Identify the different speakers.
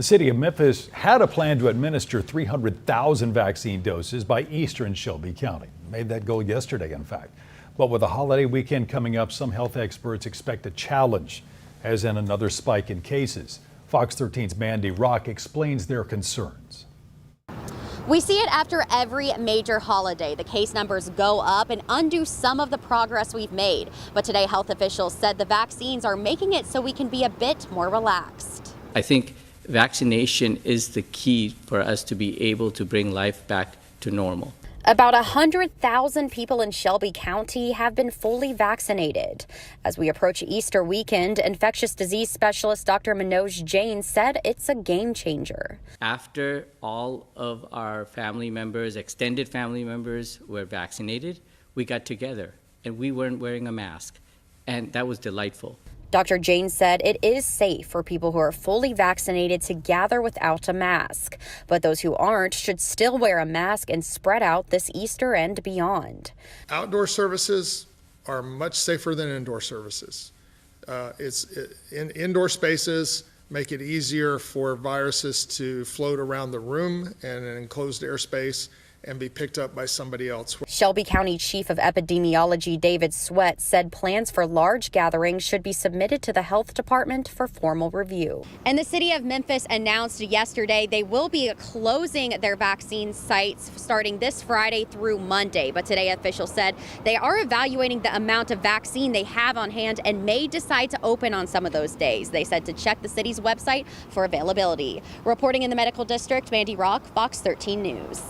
Speaker 1: The city of Memphis had a plan to administer 300,000 vaccine doses by Easter in Shelby County. Made that goal yesterday, in fact. But with the holiday weekend coming up, some health experts expect a challenge, as in another spike in cases. Fox 13's Mandy Rock explains their concerns.
Speaker 2: We see it after every major holiday. The case numbers go up and undo some of the progress we've made. But today, health officials said the vaccines are making it so we can be a bit more relaxed.
Speaker 3: I think vaccination is the key for us to be able to bring life back to normal.
Speaker 2: About 100,000 people in Shelby County have been fully vaccinated. As we approach Easter weekend, infectious disease specialist Dr. Manoj Jain said it's a game changer.
Speaker 3: After all of our family members, extended family members were vaccinated, we got together and we weren't wearing a mask. And that was delightful.
Speaker 2: Dr. Jain said it is safe for people who are fully vaccinated to gather without a mask, but those who aren't should still wear a mask and spread out this Easter and beyond.
Speaker 4: Outdoor services are much safer than indoor services. Indoor spaces make it easier for viruses to float around the room and an enclosed airspace and be picked up by somebody else.
Speaker 2: Shelby County Chief of Epidemiology David Sweat said plans for large gatherings should be submitted to the health department for formal review. And the city of Memphis announced yesterday they will be closing their vaccine sites starting this Friday through Monday. But today officials said they are evaluating the amount of vaccine they have on hand and may decide to open on some of those days. They said to check the city's website for availability. Reporting in the medical district, Mandy Rock, Fox 13 News.